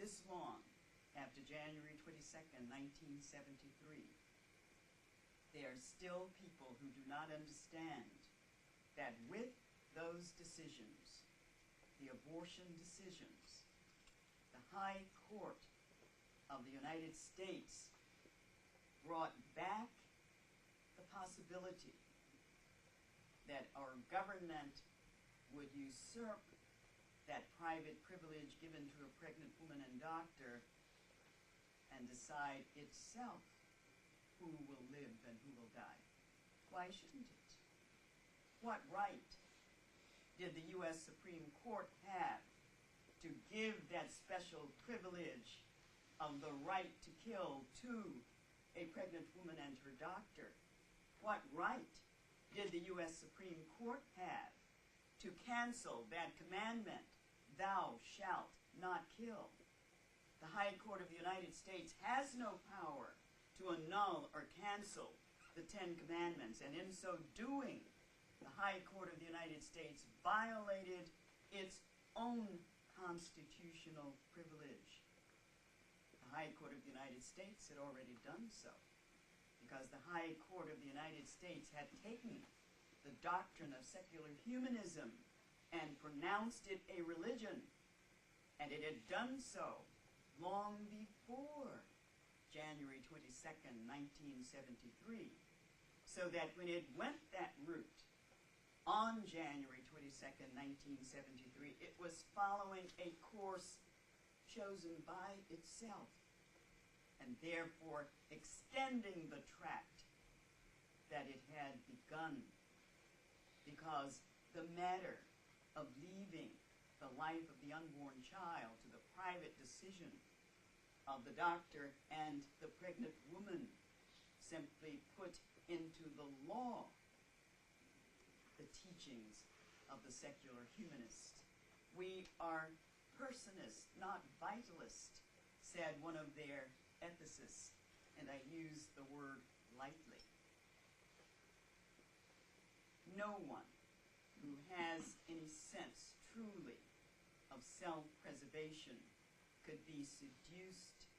this long after January 22nd, 1973, there are still people who do not understand that with those decisions, the abortion decisions, the High Court of the United States brought back the possibility that our government would usurp that private privilege given to a pregnant woman and doctor and decide itself who will live and who will die. Why shouldn't it? What right did the U.S. Supreme Court have to give that special privilege of the right to kill to a pregnant woman and her doctor? What right did the U.S. Supreme Court have to cancel that commandment, thou shalt not kill? The High Court of the United States has no power to annul or cancel the Ten Commandments, and in so doing, the High Court of the United States violated its own constitutional privilege. The High Court of the United States had already done so, because the High Court of the United States had taken the doctrine of secular humanism and pronounced it a religion, and it had done so long before January 22nd, 1973, so that when it went that route on January 22nd, 1973, it was following a course chosen by itself, and therefore extending the tract that it had begun, because the matter of leaving the life of the unborn child to the private decision of the doctor and the pregnant woman simply put into the law the teachings of the secular humanist. We are personists, not vitalists, said one of their ethicists, and I use the word lightly. No one who has any sense truly of self-preservation could be seduced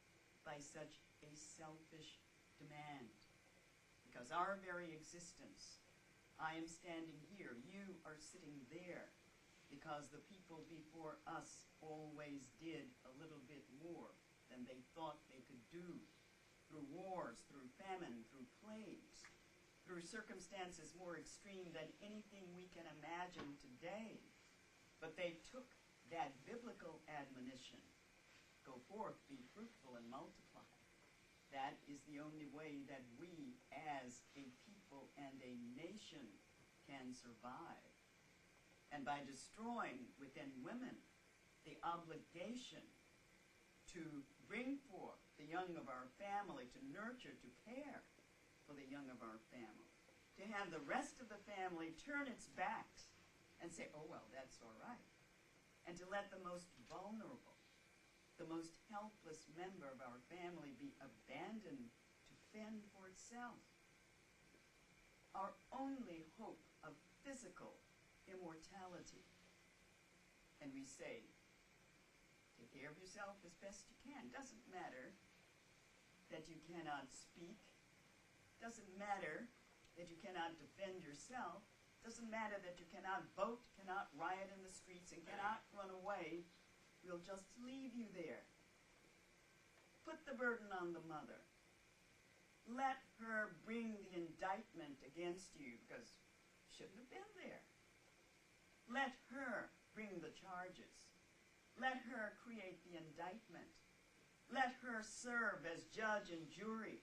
by such a selfish demand, because our very existence, I am standing here, you are sitting there, because the people before us always did a little bit more than they thought they could do, through wars, through famine, through plagues, through circumstances more extreme than anything we can imagine today. But they took that biblical admonition, go forth, be fruitful, and multiply. That is the only way that we as a people and a nation can survive. And by destroying within women the obligation to bring forth the young of our family, to nurture, to care for the young of our family, to have the rest of the family turn its backs and say, oh, well, that's all right, and to let the most vulnerable, the most helpless member of our family be abandoned to fend for itself. Our only hope of physical immortality. And we say, take care of yourself as best you can. Doesn't matter that you cannot speak. Doesn't matter that you cannot defend yourself. Doesn't matter that you cannot vote, cannot riot in the streets, and cannot run away. We'll just leave you there. Put the burden on the mother. Let her bring the indictment against you, because you shouldn't have been there. Let her bring the charges. Let her create the indictment. Let her serve as judge and jury.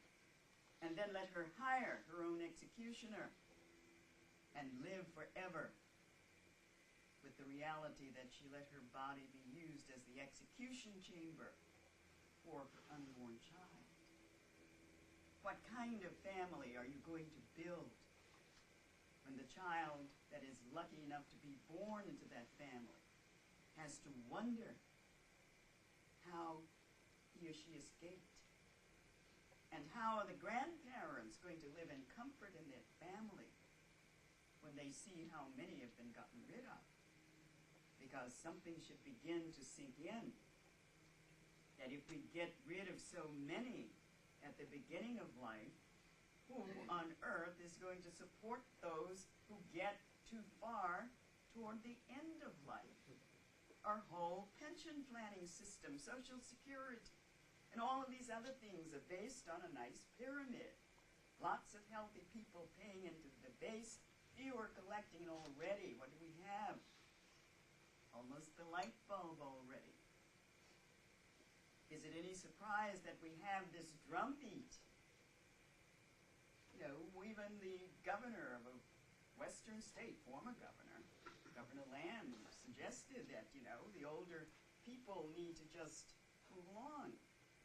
And then let her hire her own executioner and live forever with the reality that she let her body be used as the execution chamber for her unborn child. What kind of family are you going to build when the child that is lucky enough to be born into that family has to wonder how he or she escaped? And how are the grandparents going to live in comfort in their family when they see how many have been gotten rid of? Because something should begin to sink in, that if we get rid of so many at the beginning of life, who on earth is going to support those who get too far toward the end of life? Our whole pension planning system, Social Security, and all of these other things are based on a nice pyramid. Lots of healthy people paying into the base, fewer collecting, and already, what do we have? Almost the light bulb already. Is it any surprise that we have this drumbeat? You know, even the governor of a western state, former governor, Governor Land, suggested that, you know, the older people need to just move along.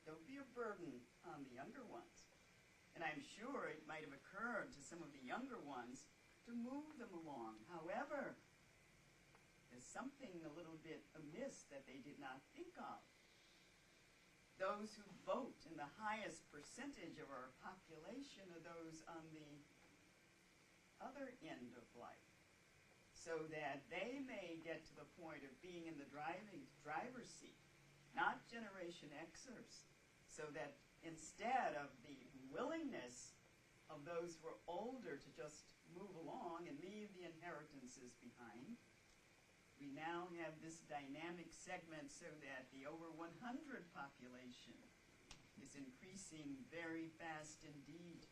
Don't be a burden on the younger ones. And I'm sure it might have occurred to some of the younger ones to move them along. However, there's something a little bit amiss that they did not think of. Those who vote in the highest percentage of our population are those on the other end of life, so that they may get to the point of being in the driver's seat, not Generation Xers, so that instead of the willingness of those who are older to just move along and leave the inheritances behind, we now have this dynamic segment so that the over 100 population is increasing very fast indeed.